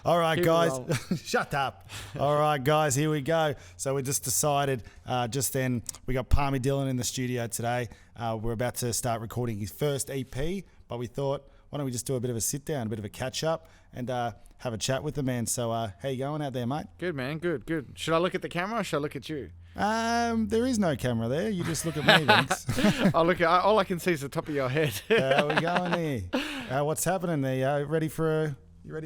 All right, Keep it guys. rolling. Shut up. All right, guys, here we go. So we just decided just then we got Parmy Dhillon in the studio today. We're about to start recording his first EP, but we thought, why don't we just do a bit of a sit down, a bit of a catch up, and have a chat with the man. So how you going out there, mate? Good, man. Good. Should I look at the camera or should I look at you? There is no camera there. You just look at me, Vince. I'll look at. All I can see is the top of your head. How we going here? What's happening there? You ready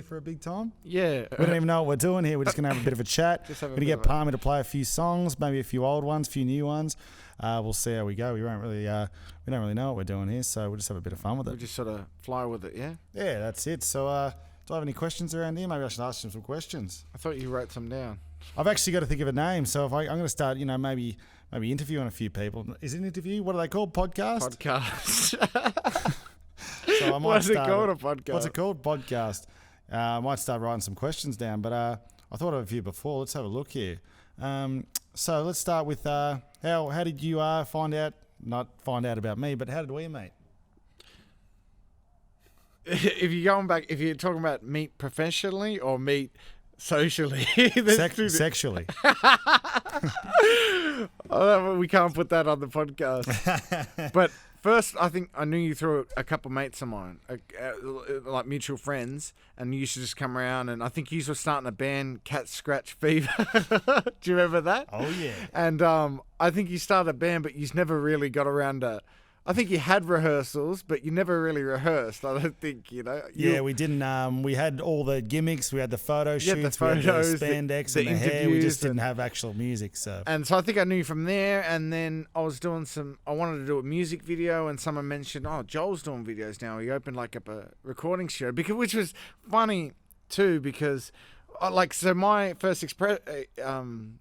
for a big time? Yeah. We don't even know what we're doing here. We're just going to have a bit of a chat. Just have a We're going to bit get of Parmy to play a few songs, maybe a few old ones, a few new ones. We'll see how we go. We don't really know what we're doing here, so we'll just have a bit of fun with We it. just sort of fly with it, yeah? Yeah, that's it. So do I have any questions around here? Maybe I should ask you some questions. I thought you wrote some down. I've actually got to think of a name. So if I'm going to start, maybe interviewing a few people. Is it an interview? What are they called? Podcast? Podcast. So I might What's it start called, a podcast? What's it called? Podcast. I might start writing some questions down, but I thought of a few before. Let's have a look here. So let's start with how did you not find out about me, but how did we meet? If you're talking about meet professionally or meet socially, Sexually. We can't put that on the podcast. But first, I think I knew you through a couple of mates of mine, like mutual friends, and you used to just come around. And I think you were starting a band, Cat Scratch Fever. Do you remember that? Oh yeah. And I think you started a band, but you never really got around to. I think you had rehearsals, but you never really rehearsed. I don't think, Yeah, we didn't. We had all the gimmicks. We had the photo shoots. the we had photos, the spandex the and the hair. We just interviews didn't have actual music. So. And so I think I knew you from there. And then I was doing I wanted to do a music video, and someone mentioned, oh, Joel's doing videos now. He opened up a recording studio, which was funny too, because my first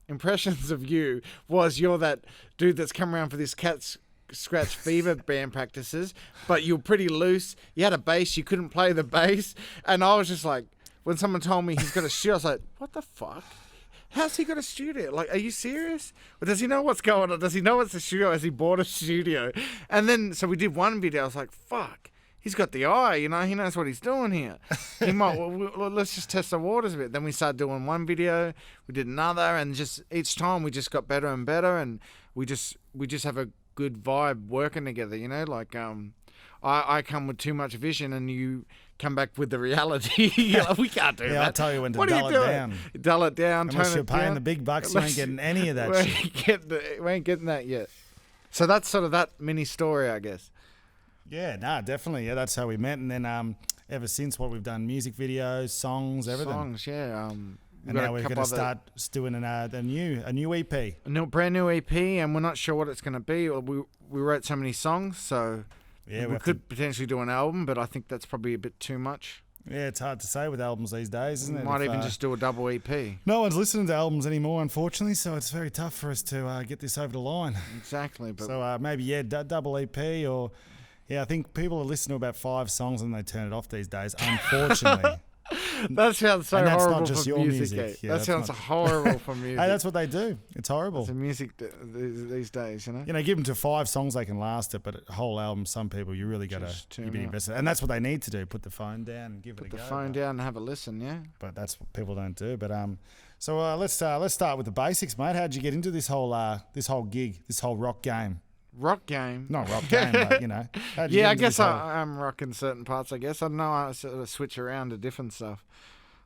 impressions of you was you're that dude that's come around for this Cat Scratch Fever band practices, but you're pretty loose. You had a bass, you couldn't play the bass, and I was just like, when someone told me he's got a studio, I was like, what the fuck? How's he got a studio? Like, are you serious? Or does he know what's going on? Does he know it's a studio? Has he bought a studio? And then, so we did one video. I was like, fuck, he's got the eye, he knows what he's doing here. He might, let's just test the waters a bit. Then we started doing one video, we did another, and just each time we just got better and better, and we just have a good vibe working together, I come with too much vision and you come back with the reality. We can't do that. Yeah, I'll tell you when to what dull are it you doing? down. Dull it down, Unless turn you're it paying down. the big bucks, you ain't getting any of that we shit. we ain't getting that yet. So that's sort of that mini story, I guess. Yeah, definitely. Yeah, that's how we met. And then ever since, what we've done, music videos, songs, everything. Songs, yeah. And now we're going to start doing a new EP. A brand new EP, and we're not sure what it's going to be. We wrote so many songs, so Yeah, we could potentially do an album, but I think that's probably a bit too much. Yeah, it's hard to say with albums these days, isn't it? Might even just do a double EP. No one's listening to albums anymore, unfortunately, so it's very tough for us to get this over the line. Exactly. But So maybe, double EP or... Yeah, I think people are listening to about 5 songs and they turn it off these days, unfortunately. That sounds so And that's horrible not just for your music. music. Yeah, that that's sounds not- horrible for music. Hey, that's what they do. It's horrible. The music these days, Give them to 5 songs, they can last it, but a whole album, some people, you really got Just to tune be out. invested. And that's what they need to do, put the phone down and give Put it the a go. phone down and have a listen, yeah? But that's what people don't do. But so let's start with the basics, mate. How'd you get into this whole gig, this whole rock game? Rock game. Not rock game, but how'd you Yeah, get I into guess this whole- I'm rocking certain parts, I guess. I don't know, I sort of switch around to different stuff.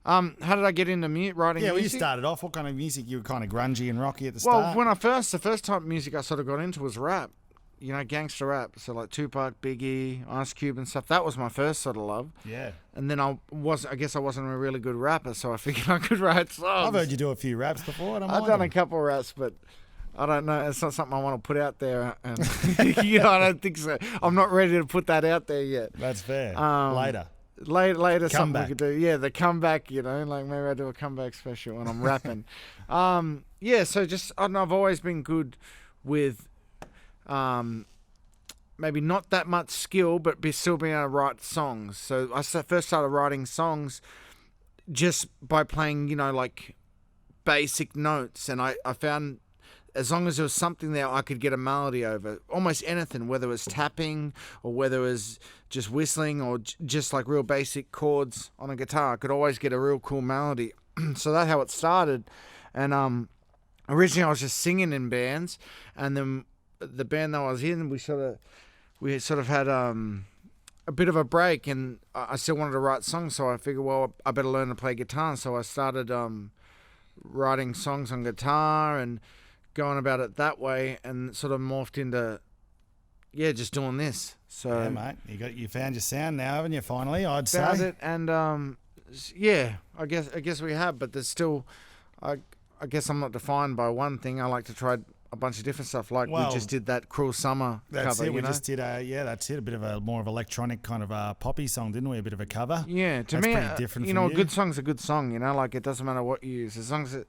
How did I get into writing Yeah, well, you music? started off. What kind of music? You were kind of grungy and rocky at the Well, start. when the first type of music I sort of got into was rap. Gangster rap. So like Tupac, Biggie, Ice Cube and stuff. That was my first sort of love. Yeah. And then I guess I wasn't a really good rapper, so I figured I could write songs. I've heard you do a few raps before. I don't I've mind done them. a couple raps, but I don't know. It's not something I want to put out there. And I don't think so. I'm not ready to put that out there yet. That's fair. Later. Later something Comeback. we could do. Yeah, the comeback, like maybe I do a comeback special when I'm rapping. So just, I don't know, I've always been good with maybe not that much skill, but still being able to write songs. So I first started writing songs just by playing, like basic notes. And I found as long as there was something there, I could get a melody over almost anything, whether it was tapping or whether it was just whistling or just like real basic chords on a guitar. I could always get a real cool melody. So that's how it started. And originally I was just singing in bands, and then the band that I was in, we sort of had a bit of a break, and I still wanted to write songs, so I figured, well, I better learn to play guitar. So I started writing songs on guitar and going about it that way, and sort of morphed into just doing this. So Yeah, mate, you found your sound now, haven't you? Finally, I'd found say. it, and I guess we have, but there's still, I guess I'm not defined by one thing. I like to try a bunch of different stuff. Like we just did that Cruel Summer That's cover. it. We just did that's it. A bit of a more of electronic kind of poppy song, didn't we? A bit of a cover. Yeah, to That's me, pretty different. you from know, a good song's a good song. You know, like it doesn't matter what you use, as long as it.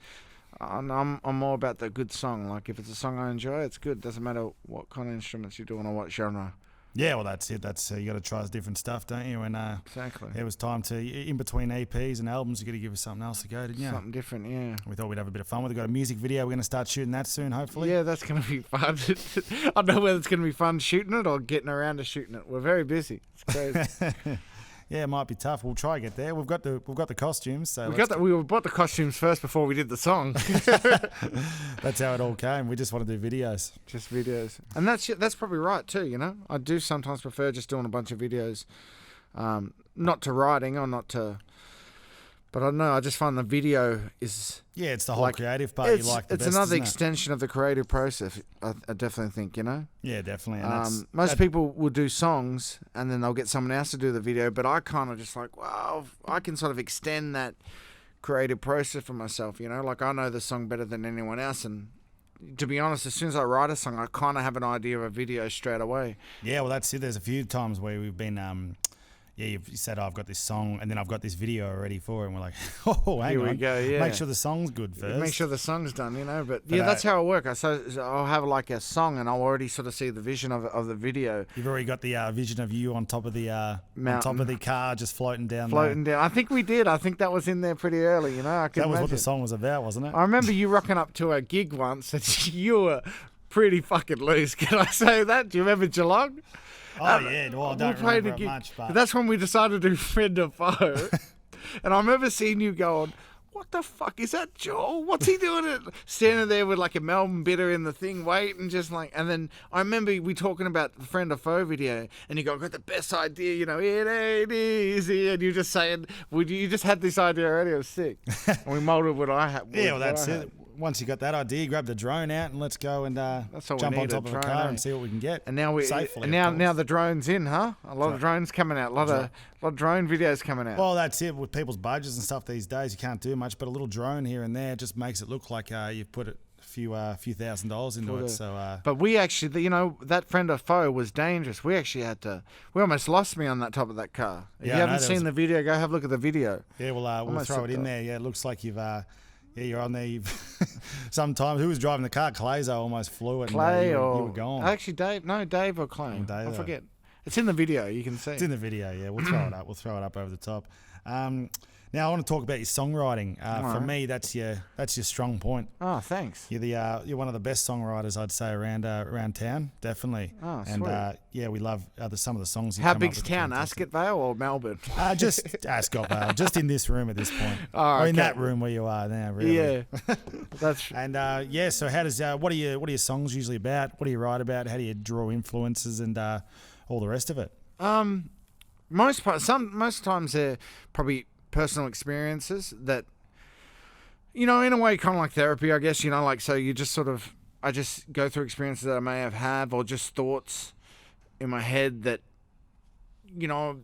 I'm more about the good song. Like if it's a song I enjoy, it's good. Doesn't matter what kind of instruments you're doing or what genre. Yeah, well, that's it. That's you got to try different stuff, don't you? And Exactly. it was time to, in between EPs and albums, you got to give us something else to go, didn't you? Something different, yeah. We thought we'd have a bit of fun. We've got a music video. We're going to start shooting that soon, hopefully. Yeah, that's going to be fun. I don't know whether it's going to be fun shooting it or getting around to shooting it. We're very busy. It's crazy. Yeah, it might be tough. We'll try to get there. We've got the costumes. So we bought the costumes first before we did the song. that's how it all came. We just want to do videos. Just videos. And that's probably right too, you know. I do sometimes prefer just doing a bunch of videos. Not to writing or not to... But I don't know, I just find the video is... Yeah, it's the whole creative part you like the it's best, another isn't it? extension of the creative process, I definitely think, you know? Yeah, definitely. And most people will do songs and then they'll get someone else to do the video, but I kind of just like, wow, I can sort of extend that creative process for myself, you know? Like I know the song better than anyone else, and to be honest, as soon as I write a song, I kind of have an idea of a video straight away. Yeah, well, that's it. There's a few times where we've been... you said, I've got this song, and then I've got this video already for it, and we're like, oh, hang Here on. we go, yeah. Make sure the song's good first. Make sure the song's done, you know. But yeah, that's how it works. So I'll have like a song, and I'll already sort of see the vision of the video. You've already got the vision of you on top of the on top of the car, just floating down. I think we did. I think that was in there pretty early, you know. That was what the song was about, wasn't it? I remember you rocking up to a gig once, and you were pretty fucking loose. Can I say that? Do you remember Geelong? Oh, yeah. Well, I don't remember it much, but... That's when we decided to do friend or foe. And I remember seeing you going, what the fuck, is that Joel? What's he doing? Standing there with like a Melbourne bitter in the thing, waiting, just like... And then I remember we talking about the friend or foe video, and you go, I got the best idea, you know, it ain't easy. And you're just saying, you just had this idea already, it was sick. And we molded what I had. Yeah, well, that's it. Once you got that idea, grab the drone out and let's go and jump on top of a car and see what we can get. And now safely. Now the drone's in, huh? A lot of drones coming out. A lot of drone videos coming out. Well, that's it. With people's budgets and stuff these days, you can't do much. But a little drone here and there just makes it look like you've put a few $1,000s into it. So, but we actually, you know, that friend or foe was dangerous. We actually had to. We almost lost me on that top of that car. If you haven't seen the video, go have a look at the video. Yeah, we'll throw it in there. Yeah, it looks like you've. Yeah, you're on there. Sometimes, who was driving the car? Clayzo almost flew it. Clay and, or you were gone. Actually, Dave. No, Dave or Clay. I forget. It's in the video. You can see. It's in the video. Yeah, we'll throw it up. We'll throw it up over the top. Now I want to talk about your songwriting. For me, that's your strong point. Oh, thanks. You're one of the best songwriters, I'd say, around town, definitely. Oh, and sweet. we love some of the songs. How big's town? Ascot Vale or Melbourne? Just Ascot Vale. Just in this room at this point. Oh, or in that room where you are now. Really. Yeah, that's. And so how does what are your songs usually about? What do you write about? How do you draw influences and all the rest of it? Most times they're probably personal experiences that, you know, in a way kind of like therapy, I guess, you know, like, so you just sort of, I just go through experiences that I may have had or just thoughts in my head that, you know,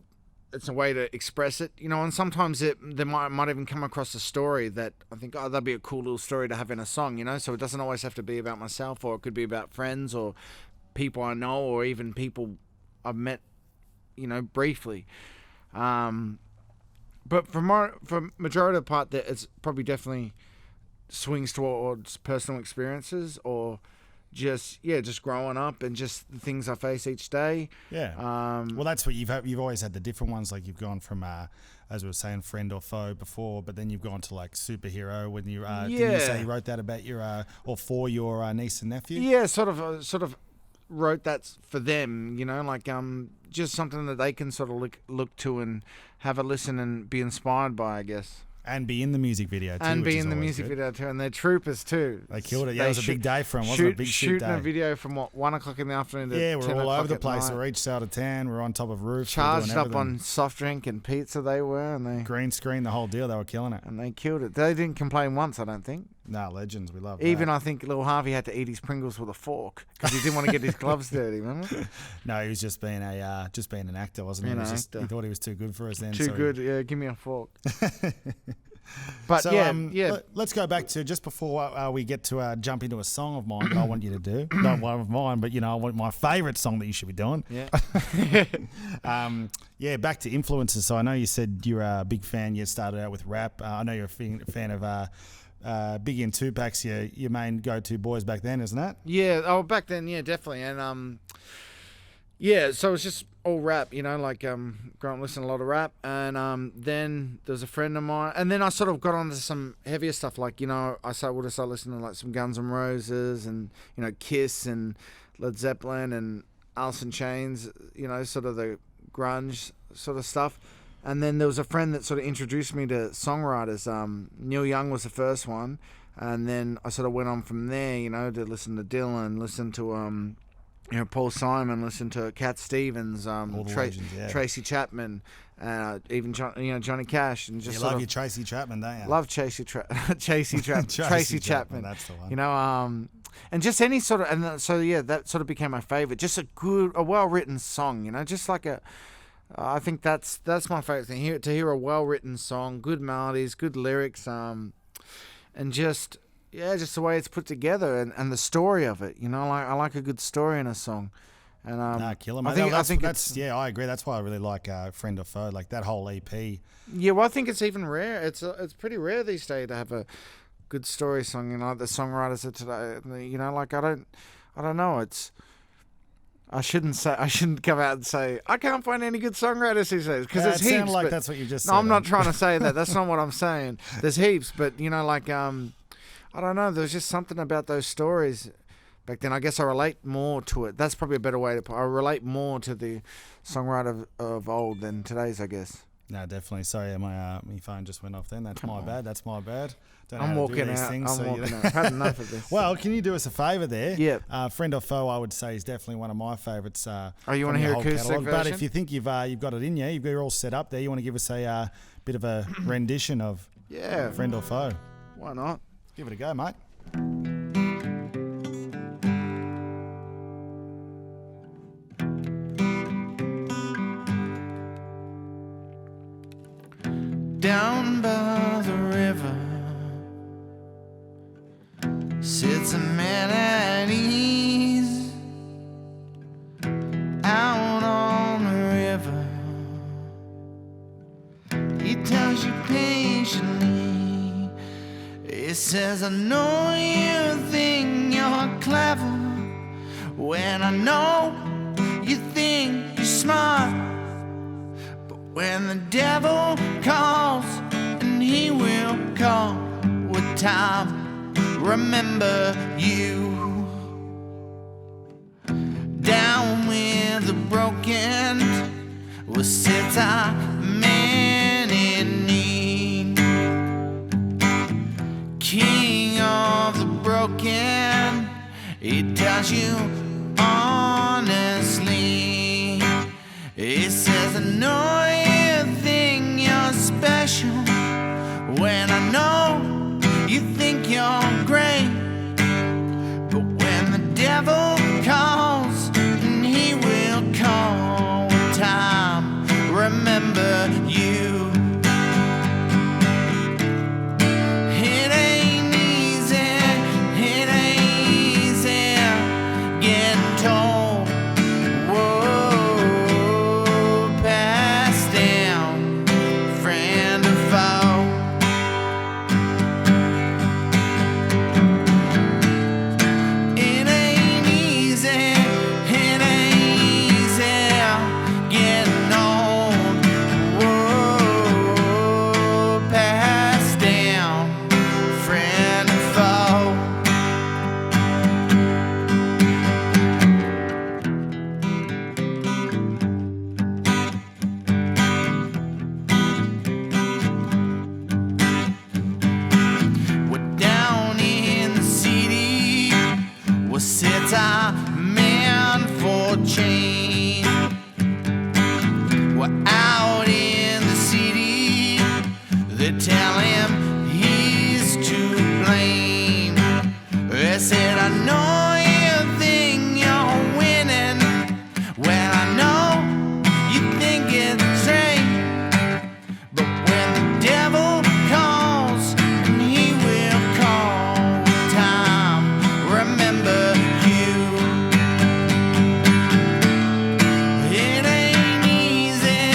it's a way to express it, you know, and sometimes there might even come across a story that I think, oh, that'd be a cool little story to have in a song, you know, so it doesn't always have to be about myself, or it could be about friends or people I know, or even people I've met, you know, briefly. But for majority of the part, that it's probably definitely swings towards personal experiences or just growing up and just the things I face each day. Yeah. Well, that's what you've always had the different ones. Like you've gone from, as we were saying, friend or foe before, but then you've gone to like superhero when you, didn't you say you wrote that about your, or for your niece and nephew? Yeah, sort of wrote that for them, like just something that they can sort of look to and have a listen and be inspired by, I guess. And be in the music video too. And be in the music video too. And they're troopers too. They killed it. Yeah, it was a big day for them, wasn't it? A big shoot day. Shooting a video from 1 o'clock in the afternoon to 10 we're all over the place. night. We're each side of town. We're on top of roofs. Charged up on soft drink and pizza they were. And they green screen, the whole deal. They were killing it. And they killed it. They didn't complain once, I don't think. No, legends. We love Even that. I think little Harvey had to eat his Pringles with a fork because he didn't want to get his gloves dirty, remember? No, he was just being an actor, wasn't he? He thought he was too good for us then. Too good, yeah. Give me a fork. But so, let's go back to just before we get to jump into a song of mine that I want you to do. Not one of mine, but I want my favourite song that you should be doing. Yeah. Back to influences. So I know you said you're a big fan. You started out with rap. I know you're a fan of Biggie and Tupac's your main go-to boys back then, isn't it? Yeah. Oh, back then, yeah, definitely. And so it's just all rap, like growing up listening to a lot of rap. And then there's a friend of mine, and then I sort of got onto some heavier stuff, like I would have started listening to like some Guns N' Roses and Kiss and Led Zeppelin and Alice in Chains, sort of the grunge sort of stuff. And then there was a friend that sort of introduced me to songwriters. Neil Young was the first one, and then I sort of went on from there, to listen to Dylan, listen to Paul Simon, listen to Cat Stevens, legends, Tracy Chapman, even Johnny Cash, and just you love your Tracy Chapman, don't you? Love Tracy Chapman. Tracy Chapman. That's the one. And just any sort of, and so that sort of became my favorite. Just a well-written song, just like I think that's my favorite thing. To hear a well-written song, good melodies, good lyrics, and just the way it's put together and the story of it. I like a good story in a song. And kill 'em. I think that's I agree. That's why I really like Friend or Foe, like that whole EP. Yeah, well, I think it's even rare. It's pretty rare these days to have a good story song. Like the songwriters of today. I don't know. I shouldn't come out and say I can't find any good songwriters these days because there's heaps. Like that's what you just said. No, I'm not trying to say that. That's not what I'm saying. There's heaps, but I don't know. There's just something about those stories back then. I guess I relate more to it. That's probably a better way to put it. I relate more to the songwriter of old than today's, I guess. No, definitely. Sorry, my phone just went off then. That's my bad. Don't know I'm how to walking do these out. things, I'm walking out. I've had enough of this. Well, can you do us a favour there? Yeah. Friend or Foe, I would say, is definitely one of my favourites. You want to hear acoustic version? But if you think you've got it in you, you're all set up there, you want to give us a bit of a rendition of Friend or Foe? Why not? Give it a go, mate. Down by the river sits a man at ease. Out on the river, he tells you patiently. He says, I know you think you're clever, when I know you think you're smart. When the devil calls, and he will call with time, remember you. Down with the broken will sit a man in need. King of the broken, he tells you honestly. He says, I know you think you're special, when I know you think you're great. But when the devil calls, and he will call with time, remember you. It ain't easy, out in the city. They tell him he's to blame. They said, I know you think you're winning. Well, I know you think it's straight. But when the devil calls, and he will call time, remember you. It ain't easy,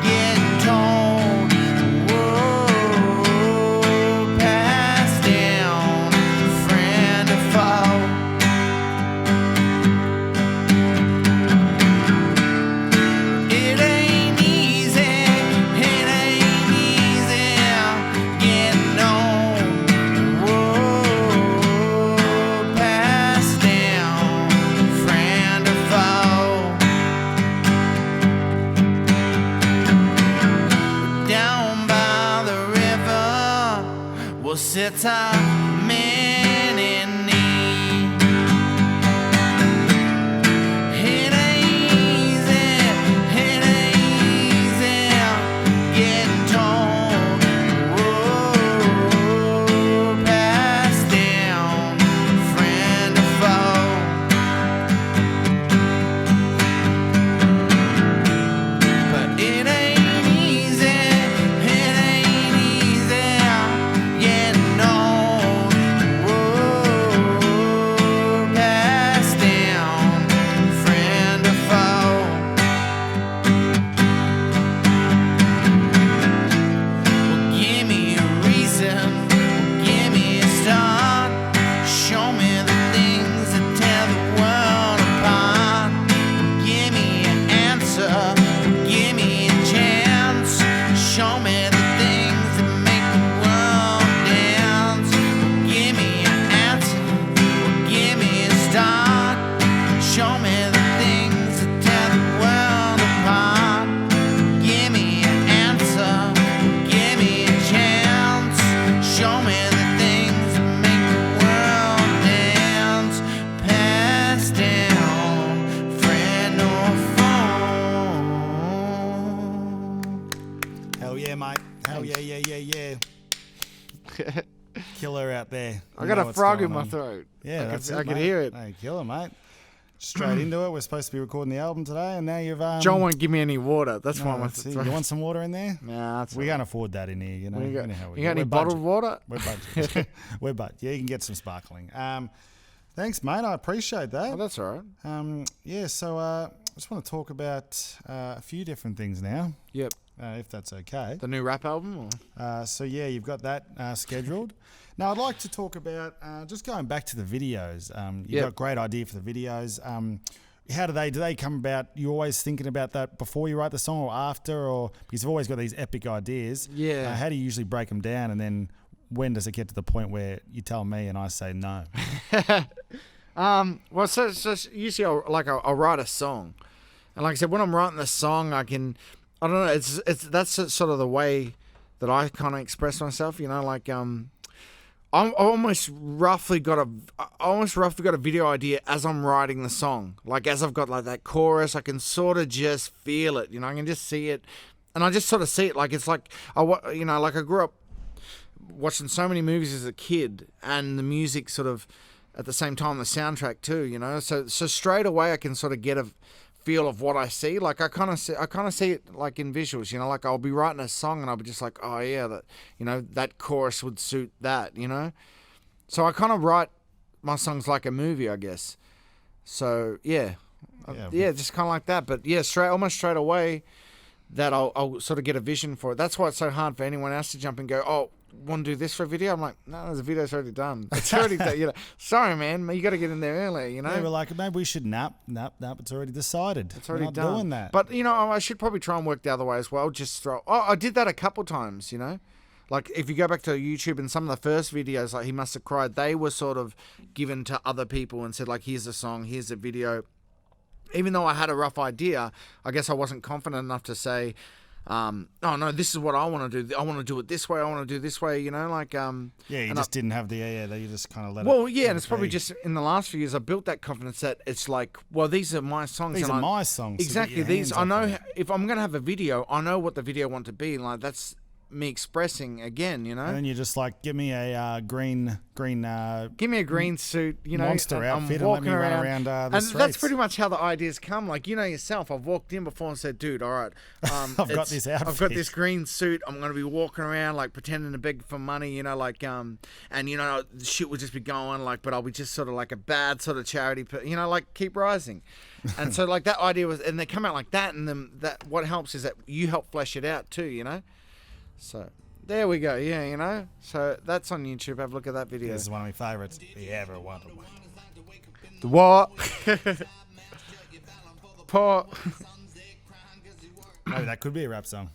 getting told. Whoa, passed down, friend or foe. It ain't easy, getting old. Whoa, passed down, friend or foe. Down by the river will sit a man in need. It ain't easy, getting told. Whoa, passed down, friend or foe. But it ain't easy, getting old. Whoa, passed down, friend or foe. Well, give me a reason, give me a start. Show me the things that tear the world apart. Give me an answer, give me a chance. Show me the things that make the world dance. Give me an answer, give me a start. Show me the things that tear the world apart. Give me an answer, give me a chance. Show me the things that make the world dance. Pass down, friend or foe. Hell yeah, mate. Hell yeah. Killer out there. I You got know a what's frog going in my on. throat. Yeah, that's it, I could mate. hear it. Hey, killer, mate. Straight into it. We're supposed to be recording the album today, and now you've John won't give me any water. That's no, why my let's see. throat. You want some water in there? Nah, that's We all can't afford that in here, you know. right. You know how we You got go. any We're bottled water? We're budget. We're budget. Yeah, you can get some sparkling. Thanks, mate. I appreciate that. Oh, that's all right. Yeah, so I just want to talk about a few different things now, Yep. if that's okay. The new rap album? Or? So yeah, you've got that scheduled. Now I'd like to talk about just going back to the videos. You've Yep. got a great idea for the videos. How do they come about? You always thinking about that before you write the song or after, or because you've always got these epic ideas. Yeah. How do you usually break them down, and then when does it get to the point where you tell me and I say no? Well, so usually I'll write a song, and like I said, when I'm writing the song, I don't know, that's sort of the way that I kind of express myself, you know, like I almost roughly got a video idea as I'm writing the song. Like as I've got like that chorus, I can sort of just feel it. You know, I can just see it, and I just sort of see it. Like it's like like I grew up watching so many movies as a kid, and the music sort of at the same time the soundtrack too. You know, so straight away I can sort of get a feel of what I see. Like I kind of see it like in visuals, you know, like I'll be writing a song and I'll be just like, oh yeah, that, you know, that chorus would suit that, you know. So I kind of write my songs like a movie, I guess. So yeah, just kind of like that. But yeah, almost straight away that I'll sort of get a vision for it. That's why it's so hard for anyone else to jump and go, oh, want to do this for a video? I'm like, no, the video's already done. It's already done. You know, sorry, man, you got to get in there early. You know, They were like, maybe we should nap. It's already decided. it's already We're not done. doing that. But you know, I should probably try and work the other way as well. Just throw. Oh, I did that a couple times. You know, like if you go back to YouTube and some of the first videos, like He Must Have Cried, they were sort of given to other people and said like, here's a song, here's a video. Even though I had a rough idea, I guess I wasn't confident enough to say, oh no, this is what I want to do. I want to do it this way. I want to do this way. You know, like Yeah, you just didn't have the you just kind of let it. Well, yeah, let and it it's probably be. just in the last few years I built that confidence that it's like, well, these are my songs. These and are my songs. So get Exactly. your These hands I up on know it. if I'm gonna have a video, I know what the video want to be. Like that's me expressing again. You know. And then you're just like, give me a green. Give me a green suit, you know, monster and outfit I'm and let me walking run around the and that's streets. pretty much how the ideas come. Like, you know yourself, I've walked in before and said, dude, all right, I've got this I've got outfit. this green suit. I'm going to be walking around, like, pretending to beg for money, you know, like, and, you know, the shit would just be going, like, but I'll be just sort of like a bad sort of charity, you know, like, keep rising. And so, like, that idea was, and they come out like that, and then that, what helps is that you help flesh it out too, you know? So... there we go, yeah, you know. So that's on YouTube. Have a look at that video. This is one of my favourites. The Ever Wonder Woman. The what? Poor. Maybe that could be a rap song.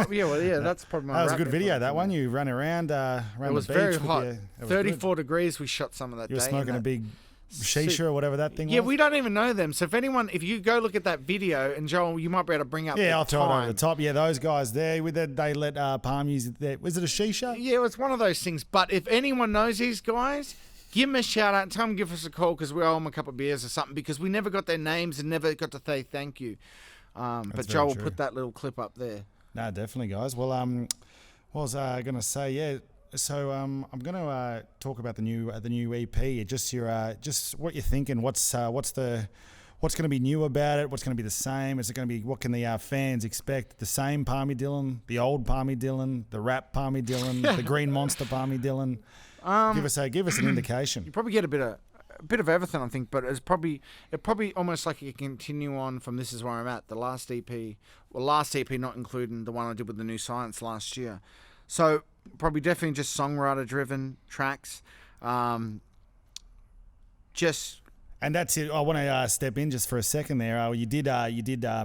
Yeah, well, yeah, that's probably my That was a rap good video. influence, That man. one you ran around It was the beach. very with hot. it was 34 degrees. We shot some of that good. You were day. smoking and a that- big shisha or whatever that thing Yeah, was. we don't even know them. So if you go look at that video, and Joel, you might be able to bring up. Yeah, the I'll throw it over time. the top. Yeah, those guys there, they let Palm use it there. Was it a shisha? Yeah, it's one of those things. But if anyone knows these guys, give them a shout out. Tell them give us a call because we owe them a couple of beers or something because we never got their names and never got to say thank you. But very Joel will true. put that little clip up there. No, definitely, guys. Well, what was I gonna say? Yeah. So I'm gonna talk about the new EP. Just just what you're thinking. What's gonna be new about it? What's gonna be the same? Is it gonna be what can the fans expect? The same Parmy Dhillon, the old Parmy Dhillon, the rap Parmy Dhillon, the Green Monster Parmy Dhillon. Give us an indication. You probably get a bit of everything, I think, but it probably almost like a continue on from This Is Where I'm At, the last EP, not including the one I did with the New Science last year. So probably definitely just songwriter driven tracks. Just And that's it. I want to step in just for a second there. You did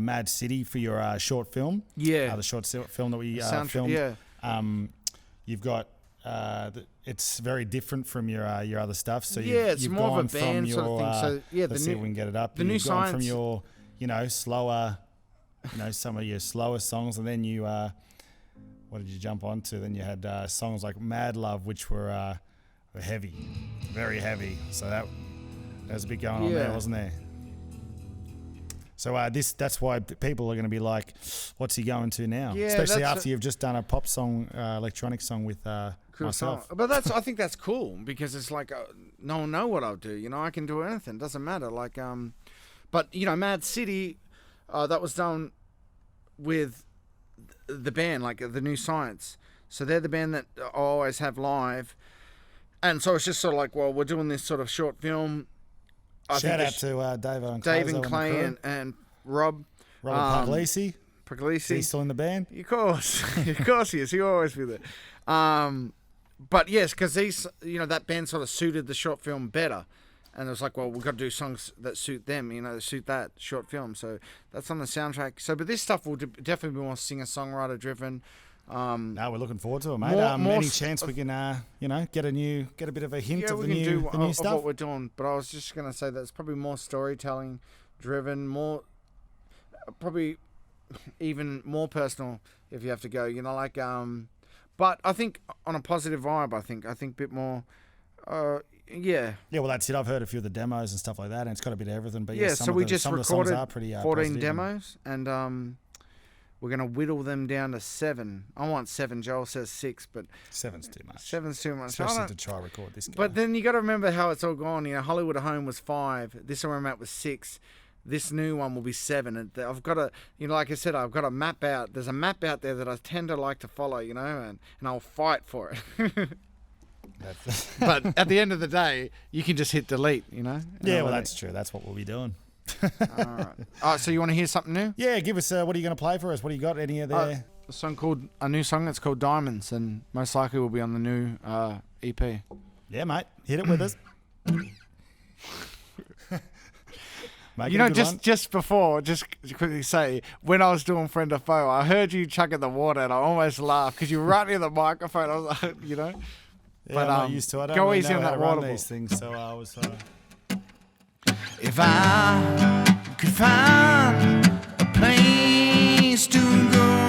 Mad City for your short film. Yeah. The short film that we soundtrack, filmed. yeah. You've got. It's very different from your other stuff. So Yeah, it's you've more of a gone from band your, sort of thing. So, yeah, let's the see new- if we can get it up. the New You've gone from Science- your slower, some of your slower songs, and then you what did you jump onto? Then you had songs like Mad Love, which were heavy, very heavy. So that there's a bit going on there, Yeah. wasn't there? So that's why people are going to be like, what's he going to now? Yeah, Especially that's after you've just done a pop song, electronic song with Cool myself. song. But I think that's cool because it's like no one know what I'll do. You know, I can do anything. Doesn't matter. Like but you know, Mad City, that was done with the band, like the New Science. So they're the band that I always have live, and so it's just sort of like, well, we're doing this sort of short film. Shout out to Dave and Clay and Rob. Robert Puglisi. Is he Puglisi. still in the band? Of course, of course he is. He'll always be there. But yes, because that band sort of suited the short film better, and it was like, well, we've got to do songs that suit them, that suit that short film. So that's on the soundtrack. So, but this stuff will definitely be more singer-songwriter driven. No, we're looking forward to it, mate. More Any chance we can, get a bit of a hint of the new of stuff? what we're doing. But I was just gonna say that it's probably more storytelling driven, more probably even more personal if you have to go. But I think on a positive vibe. I think a bit more. Yeah. Yeah, well, that's it. I've heard a few of the demos and stuff like that, and it's got a bit of everything. But Yeah. So we just some of the songs recorded are pretty 14 positive demos, and we're gonna whittle them down to 7. I want 7. Joel says 6, but 7's too much. 7's too much. Especially to try record this. But then you got to remember how it's all gone. Hollywood at Home was 5. This is where I'm at with 6. This new one will be 7. And I've got to, like I said, I've got a map out. There's a map out there that I tend to like to follow, and I'll fight for it. But at the end of the day, you can just hit delete, Yeah, well, that's true. That's what we'll be doing. All right. So you want to hear something new? Yeah, give us. What are you going to play for us? What do you got? Any of there? A new song that's called Diamonds, and most likely will be on the new EP. Yeah, mate. Hit it with us. Make it a good one. Just before, just to quickly say, when I was doing Friend or Foe, I heard you chugging the water, and I almost laughed because you were right near the microphone. I was like, Yeah, but, I'm not used to it. I don't go really easy know on how that to run water these things, so I was. If I could find a place to go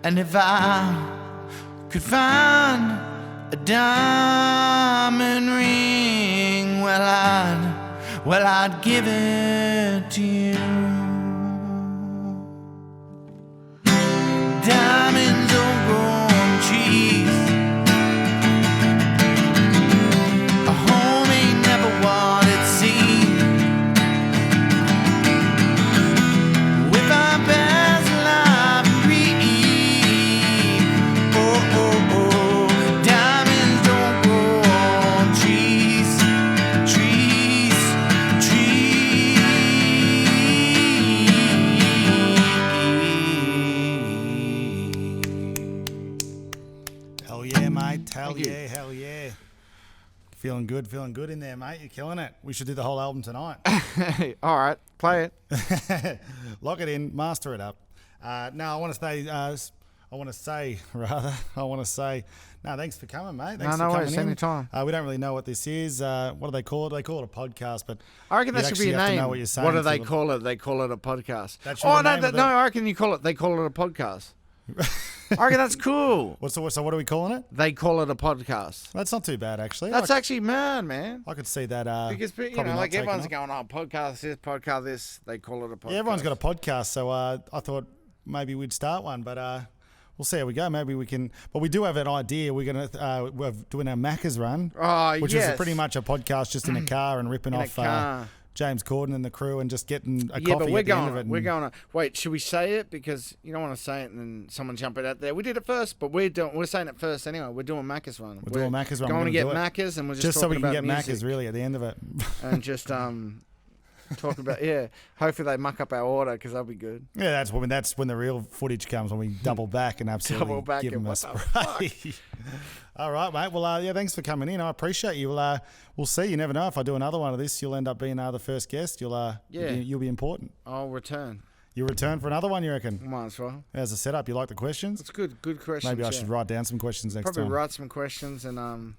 And if I could find a diamond ring, well, I'd give it to you. Diamonds don't grow on trees. A home ain't never what it seems. If I pass life free, oh, oh, oh, diamonds don't grow on trees, trees, trees. Hell yeah, mate. Hell Thank you. yeah, hell yeah. Feeling good in there, mate. You're killing it. We should do the whole album tonight. All right, play it. Lock it in, master it up. No, I want to say, no, thanks for coming, mate. Thanks No for coming worries, in. anytime. We don't really know what this is. What do they call it? They call it a podcast, but I reckon that you'd should be actually a have to name. know what you're saying. What do they to- call it? They call it a podcast. That should be Oh the no, name of no! it. I reckon they call it a podcast. I reckon that's cool. So what are we calling it? They call it a podcast. That's not too bad, actually. That's actually mad, man. I could see that. Because probably like not taking everyone's off. going, oh, podcast this. They call it a podcast. Yeah, everyone's got a podcast, so I thought maybe we'd start one, but we'll see how we go. Maybe we can. But we do have an idea. We're we're doing our Macca's run, which is pretty much a podcast just in a car and ripping In a off car. James Corden and the crew and just getting a Yeah, coffee but we're at the end of going. it. We're and- going. Wait, should we say it because you don't want to say it and then someone jump it out there? We did it first, but we're saying it first anyway. We're doing Macca's run. We're doing Macca's run. Going We're to get gonna do it. Macca's and we're just so we talking can get about Macca's music really at the end of it. and just talk about hopefully they muck up our order because that'll be good. Yeah, that's when the real footage comes, when we double back and absolutely Double back give and them a what the spray. All right, mate. Well, yeah, thanks for coming in. I appreciate you. We'll see. You never know. If I do another one of this, you'll end up being the first guest. You'll be important. I'll return. You return for another one, you reckon? Might as well. As a setup, you like the questions? It's good questions. Maybe I should write down some questions next probably time. write some questions and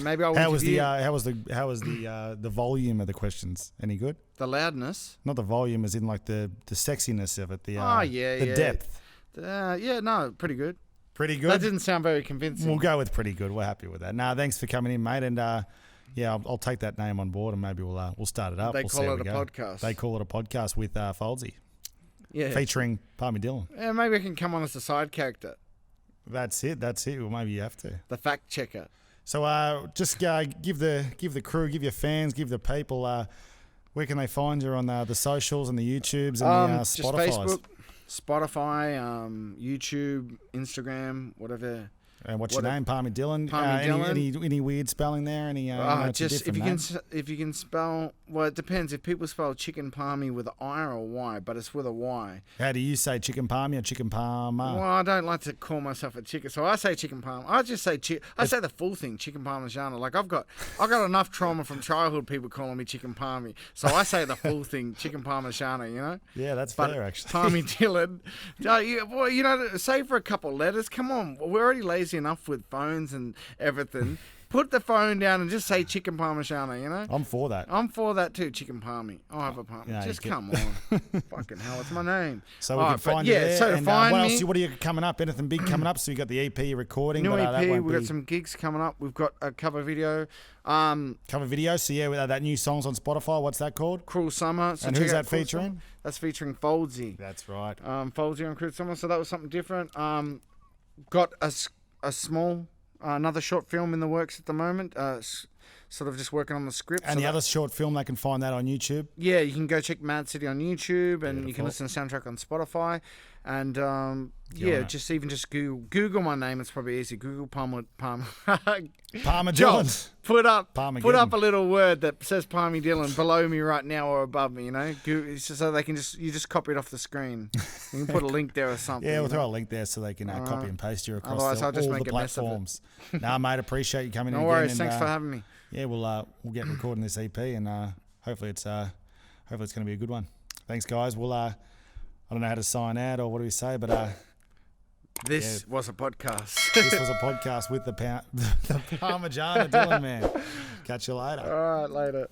maybe I'll How was interview the volume of the questions? Any good? the loudness. Not the volume, as in like the sexiness of it. The yeah. depth. No, pretty good. Pretty good. That didn't sound very convincing. We'll go with pretty good. We're happy with that. Thanks for coming in, mate. And I'll take that name on board, and maybe we'll start it up. They We'll see call how it we a go. podcast. They call it a podcast with Fouldzy, Yeah. featuring Parmy Dhillon. Yeah, maybe I can come on as a side character, That's it. Well, maybe you have to. the fact checker. So just give the crew, give your fans, give the people. Where can they find you on the socials and the YouTubes and the Just Spotify's? Facebook, Spotify, YouTube, Instagram, whatever. And what's your name? Parmy Dhillon. Parmy Dhillon. Any weird spelling there? Any? It's a Just different if you can spell. Well, it depends. If people spell chicken palmy with an I or a Y, but it's with a Y. How do you say chicken palmy or chicken parma? Well, I don't like to call myself a chicken, so I say chicken palm. I just say I say the full thing, chicken parmigiana. Like I got enough trauma from childhood, people calling me chicken palmy, so I say the full thing, chicken parmigiana. You know. Yeah, that's But fair actually. Parmy Dhillon, say for a couple of letters. Come on, we're already lazy enough with phones and everything. Put the phone down and just say chicken parmigiana. You know. I'm for that. I'm for that too, chicken palmy. I'll have a palmy. Yeah, Just you come on. Fucking hell, it's my name. So we All can right, but find you there. so to and, find what me, else? What are you coming up? Anything big coming up? So you got the EP you're recording. new but, that EP, won't we've got be some gigs coming up. We've got a cover video. cover video. So yeah, that new song's on Spotify. What's that called? Cruel Summer. So And check who's out that Cruel featuring? Summer. That's featuring Fouldzy. That's right. Fouldzy on Cruel Summer. So that was something different. Got a small, another short film in the works at the moment. Sort of just working on the script. And the other short film, they can find that on YouTube. Yeah, you can go check Mad City on YouTube, and you Beautiful. can listen to soundtrack on Spotify, and Killing it. just Google my name. It's probably easy. Google Parmy Dhillon. Put up Parmageddon. a little word that says Parmy Dhillon below me right now or above me. You know, it's just so they can you just copy it off the screen. You can put a link there or something. Yeah, we'll you know? throw a link there so they can copy and paste you across Otherwise, I'll just all make the a mess of it. platforms. Nah, mate, appreciate you coming in No again. worries. and, Thanks for having me. Yeah, we'll get recording this EP and hopefully it's going to be a good one. Thanks, guys. We'll I don't know how to sign out or what do we say, but This was a podcast. this was a podcast with the Parmigiana Dhillon man. Catch you later. All right, later.